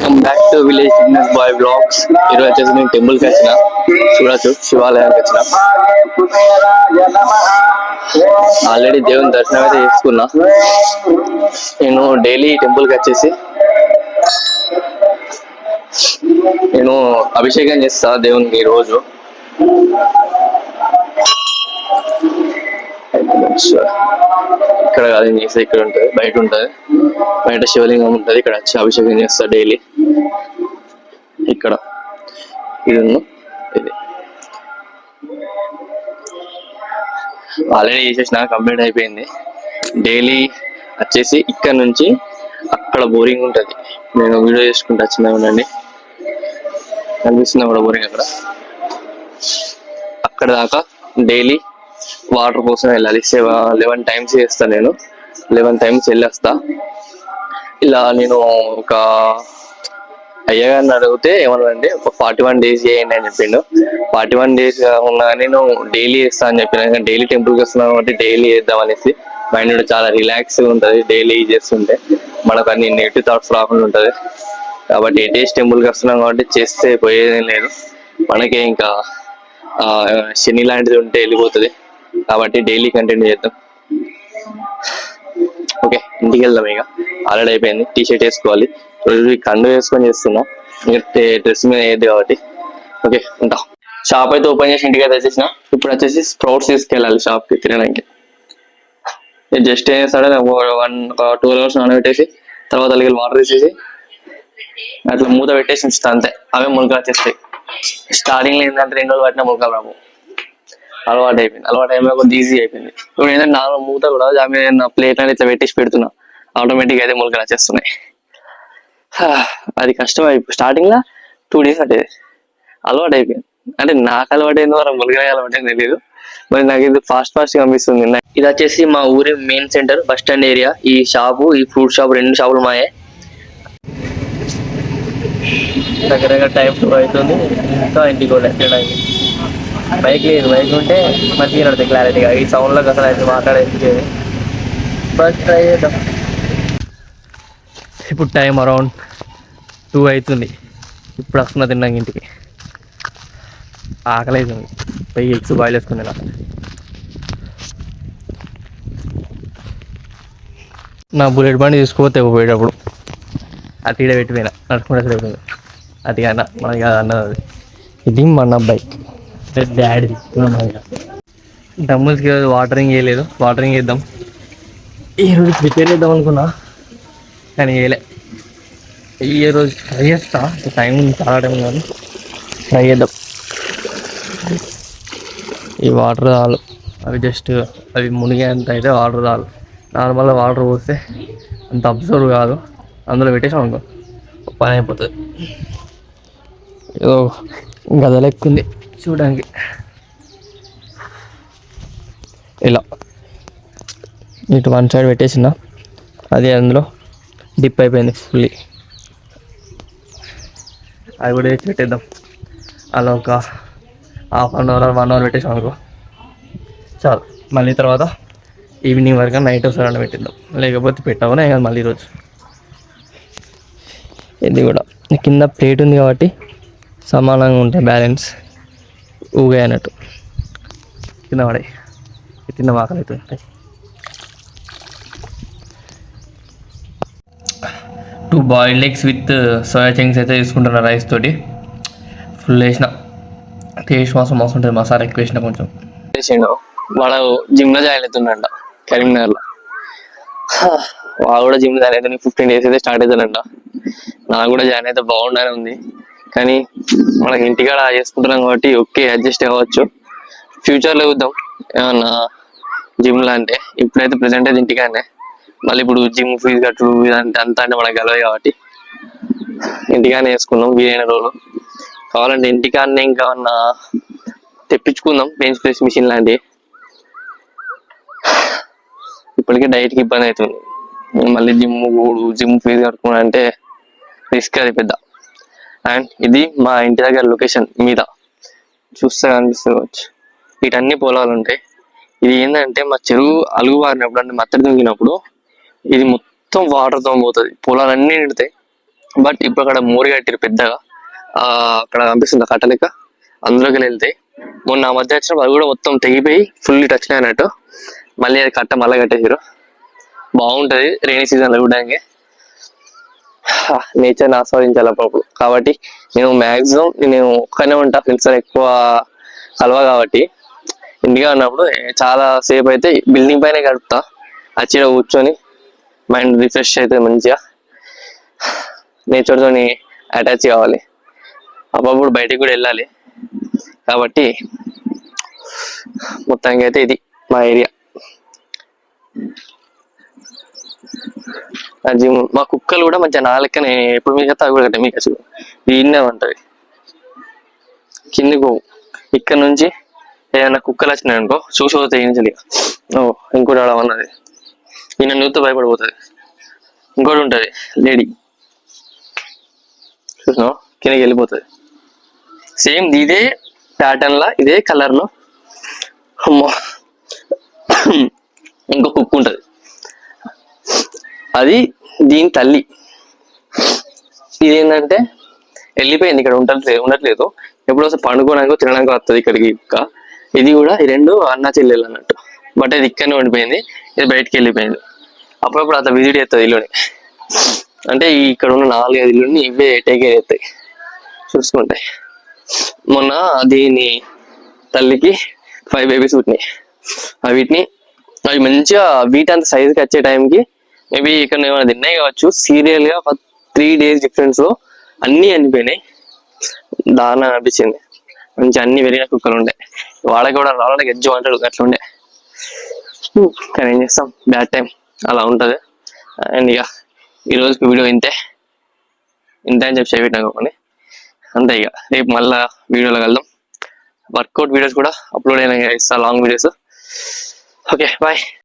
Welcome back to village fitness boy vlogs. ఈరోజు వచ్చేసి నేను టెంపుల్కి వచ్చిన, చూడొచ్చు శివాలయానికి వచ్చిన. ఆల్రెడీ దేవుని దర్శనం అయితే చేసుకున్నా. నేను డైలీ టెంపుల్కి వచ్చేసి నేను అభిషేకం చేస్తా దేవునికి రోజు. ఇక్కడ కాదు చేస్తే ఇక్కడ ఉంటుంది, బయట ఉంటుంది. బయట శివలింగం ఉంటుంది, ఇక్కడ వచ్చి అభిషేకం చేస్తా డైలీ. ఇక్కడ ఇది ఇది ఆల్రెడీ చేసేసిన, కంప్లీట్ అయిపోయింది. డైలీ వచ్చేసి ఇక్కడ నుంచి అక్కడ బోరింగ్ ఉంటుంది, నేను వీడియో చేసుకుంటూ వచ్చినా ఉండండి. కనిపిస్తున్నా కూడా బోరింగ్ అక్కడ దాకా డైలీ వాటర్ కోసం వెళ్ళాలి. 11 times చేస్తాను నేను, 11 times వెళ్ళేస్తా. ఇలా నేను ఒక అయ్యగారిని అడిగితే ఏమన్నాడంటే ఒక 41 days చేయండి అని చెప్పిండు. 41 days ఉన్నా నేను డైలీ చేస్తా అని చెప్పిన. డైలీ టెంపుల్కి వస్తున్నాను కాబట్టి డైలీ చేద్దాం అనేసి. మైండ్ కూడా చాలా రిలాక్స్గా ఉంటుంది డైలీ చేస్తుంటే, మనకు అన్ని నెగిటివ్ థాట్స్ రాకుండా ఉంటుంది. కాబట్టి డేస్ టెంపుల్కి వస్తున్నాం కాబట్టి చేస్తే పోయేదేం లేదు, మనకే ఇంకా శని లాంటిది ఉంటే వెళ్ళిపోతుంది. కాబట్టి డైలీ కంటిన్యూ చేద్దాం. ఓకే, ఇంటికి వెళ్దాం. ఇక ఆల్రెడీ అయిపోయింది. టీ షర్ట్ వేసుకోవాలి, రోజు కండు వేసుకొని చేస్తున్నా, డ్రెస్ మీద వేయద్దు కాబట్టి. ఓకే, ఉంటా. షాప్ అయితే ఓపెన్ చేసి ఇంటికి అయితే వచ్చేసిన. ఇప్పుడు వచ్చేసి స్ప్రౌట్స్ తీసుకెళ్ళాలి షాప్కి తినడానికి. జస్ట్ ఏం చేస్తాడే 12 hours నానబెట్టేసి తర్వాత అలాగే వాటర్ తీసేసి అట్లా మూత పెట్టేసి ఉంచుతా, అంతే. అవే మొలకలు వచ్చేస్తాయి. స్టార్టింగ్ లో ఏంటంటే 2 రోజులు పట్టిన మొలకలు రావు. అలవాటు అయిపోయి కొంచెం ఈజీ అయిపోయింది. ఇప్పుడు ఏంటంటే నార్మల్ మూత కూడా దాని మీద ప్లేట్ అని ఇట్లా పెట్టేసి పెడుతున్నా, ఆటోమేటిక్ అయితే మొలకలు వచ్చేస్తున్నాయి. అది కష్టం అయిపోయి స్టార్టింగ్ లో 2 days అంటే అలవాటు అయిపోయింది. అంటే నాకు అలవాటు అయింది, మరి మొలకలు అలవాటు అయింది తెలియదు. మరి నాకు ఇది ఫాస్ట్ కనిపిస్తుంది. ఇది వచ్చేసి మా ఊరి main centre, bus stand area. ఈ షాపు, ఈ ఫ్రూట్ షాప్, 2 షాపులు మాయే. దగ్గర టైం 2 అవుతుంది, ఇంకా ఇంటికి వెళ్ళడానికి. బైక్ లేదు, బైక్ ఉంటే మంచిగా నడుతుంది క్లారిటీగా. ఈ సౌండ్లో అసలు అయితే మాట్లాడేది. బస్ ట్రై చేద్దాం. ఇప్పుడు టైం అరౌండ్ 2 అవుతుంది. ఇప్పుడు వస్తున్నా తిన్నాక ఇంటికి. ఆకలి అవుతుంది, పోయి ఎగ్స్ బాయిల్ వేసుకుని తిన్నా. నా బుల్లెట్ బండి తీసుకుపోతే పోయేటప్పుడు అటు ఈడ పెట్టిపోయినా, నడుచుకుంటే సరిపోతుంది. అది అన్న మనకి కాదు అన్నది. ఇది మన బైక్, డాడీ. డమ్ములకి వాటరింగ్ వేయలేదు, వాటరింగ్ వేద్దాం. ఈరోజు ప్రిపేర్ చేద్దాం అనుకున్నా కానీ వేయలే. ఈ రోజు ట్రై చేస్తా, టైం చాలా టైం కాదు, ట్రై చేద్దాం. ఈ వాటర్ చాలు, అవి జస్ట్ అవి మునిగేంత అయితే వాటర్ చాలు. నార్మల్గా వాటర్ పోస్తే అంత అబ్జర్వ్ కాదు, అందులో పెట్టేసాం అనుకో పని అయిపోతుంది. ఏదో గద లెక్కుంది చూడడానికి. ఇలా ఇటు 1 side పెట్టేసిన, అది అందులో డిప్ అయిపోయింది ఫుల్లీ. అవి కూడా వేసి పెట్టేద్దాం. అలా ఒక ½ hour 1 hour పెట్టేసాం అనుకో చాలు. మళ్ళీ తర్వాత ఈవినింగ్ వరకు నైట్ ఒకసారి పెట్టిద్దాం, లేకపోతే పెట్టామనే కాదు మళ్ళీ రోజు. ఇది కూడా కింద ప్లేట్ ఉంది కాబట్టి సమానంగా ఉంటాయి, బ్యాలెన్స్ ఊగే అన్నట్టు. కింద పడే తిన్న ఆకలి అవుతుంది. 2 boiled eggs with soya chunks అయితే తీసుకుంటున్నా రైస్ తోటి. ఫుల్ వేసిన, టేస్ట్ మస్తు ఉంటుంది. మసాలా ఎక్కువ వేసిన కొంచెం వేసిండు. వాడు జిమ్లో జాయిన్ అవుతుందంట కరీంనగర్లో. వాడు కూడా జిమ్ జాయిన్ అయితే 15 days అయితే స్టార్ట్ అవుతాడంట. నాకు కూడా జాయిన్ అయితే బాగుండని ఉంది, కానీ మనకి ఇంటికాడ చేసుకుంటున్నాం కాబట్టి ఓకే అడ్జస్ట్ అవ్వచ్చు. ఫ్యూచర్లో చూద్దాం ఏమన్నా జిమ్లో. అంటే ఇప్పుడైతే ప్రెసెంట్ అయితే ఇంటికానే. మళ్ళీ ఇప్పుడు జిమ్ ఫీజు కట్టుడు ఇదంటే అంతా అంటే మనకు గెలవదు కాబట్టి ఇంటికానే వేసుకుందాం. వీలైన రోజులు కావాలంటే ఇంటికాడనే ఇంకేమన్నా తెప్పించుకుందాం, బెంచ్ ప్రెస్ మిషన్ లాంటివి. ఇప్పటికే డైట్కి ఇబ్బంది అవుతుంది, మళ్ళీ జిమ్ ఫీజు కట్టుకున్నా అంటే రిస్క్ అది పెద్ద. అండ్ ఇది మా ఇంటి దగ్గర లొకేషన్ మీద చూస్తే కనిపిస్తుంది. వీటన్ని పొలాలు ఉంటాయి. ఇది ఏంటంటే మా చెరువు అలుగు బారినప్పుడు అంటే మత్తడి దుంగినప్పుడు ఇది మొత్తం వాటర్తో పోతుంది, పొలాలన్నీ నిండుతాయి. బట్ ఇప్పుడు అక్కడ మోరి కట్టారు పెద్దగా, అక్కడ కనిపిస్తుంది కట్టలేక, అందులోకి వెళ్తాయి. మొన్న ఆ మధ్య వచ్చినప్పుడు అది కూడా మొత్తం తెగిపోయి ఫుల్ టచ్ అయినట్టు, మళ్ళీ అది కట్ట మళ్ళీ కట్టేసారు. బాగుంటది రైనీ సీజన్ లో చూడడానికి, నేచర్ని ఆస్వాదించాలి అప్పుడప్పుడు. కాబట్టి నేను ఒక్కనే ఉంటా, ఫ్రెండ్స్ ఎక్కువ కలవ కాబట్టి ఇండిగా ఉన్నప్పుడు చాలా సేపు అయితే బిల్డింగ్ పైన గడుపుతా, అచ్చిడ కూర్చొని మైండ్ రిఫ్రెష్ అయితే మంచిగా నేచర్ తోని అటాచ్ కావాలి. అప్పుడప్పుడు బయటికి కూడా వెళ్ళాలి. కాబట్టి మొత్తానికి అయితే ఇది మా ఏరియా. జిమ్, మా కుక్కలు కూడా మంచిగా నా లెక్కనే ఎప్పుడు మీకు అవి కూడా కట్టాయి. మీకు అసలు దీన్నే ఉంటది కిందికి పోవు. ఇక్కడ నుంచి ఏదైనా కుక్కలు వచ్చినాయి అనుకో చూసి పోతాయి ఈజీగా. ఇంకోటి ఆడ ఉన్నది, ఈయన నూతో భయపడిపోతుంది. ఇంకోటి ఉంటది లేడీ, చూసినావు కిందకి వెళ్ళిపోతుంది. సేమ్ ఇదే ప్యాటర్న్ లా ఇదే కలర్ లో అమ్మో ఇంకో కుక్క ఉంటది, అది దీని తల్లి. ఇదేంటంటే వెళ్ళిపోయింది, ఇక్కడ ఉండట్లేదు. ఎప్పుడో పండుకోవడానికి తినడానికి వస్తుంది ఇక్కడికి. ఇది కూడా ఈ రెండు అన్న చెల్లెలు అన్నట్టు, బట్ ఇది ఇక్కడనే ఉండిపోయింది, ఇది బయటికి వెళ్ళిపోయింది. అప్పుడప్పుడు అట్లా విజిట్ చేస్తుంది ఇల్లుని. అంటే ఇక్కడ ఉన్న 4-5 ఇల్లుని ఇవే టేక్ కేర్ చేస్తాయి, చూసుకుంటాయి. మొన్న దీని తల్లికి 5 బేబీస్ పుట్టినాయి. అవి మంచిగా వీటంత సైజుకి వచ్చే టైంకి మేబీ ఇక్కడ ఏమైనా తిన్నాయి కావచ్చు. సీరియల్ గా 3 days డిఫరెన్స్ లో అన్ని చనిపోయినాయి. దారుణం అనిపించింది. మంచి అన్ని పెరిగిన కుక్కలు ఉండే, వాళ్ళకి కూడా రాళ్ళకి ఎజ్జు అంటాడు అట్లా ఉండే. కానీ ఏం చేస్తాం, బ్యాడ్ టైం అలా ఉంటది. అండ్ ఇక ఈ రోజుకి వీడియో ఇంతే అని చెప్పి చెప్పినాను. అంతే, ఇక రేపు మళ్ళా వీడియోలో కలుద్దాం. వర్కౌట్ వీడియోస్ కూడా అప్లోడ్ అయినా ఇస్తా, లాంగ్ వీడియోస్. Okay bye.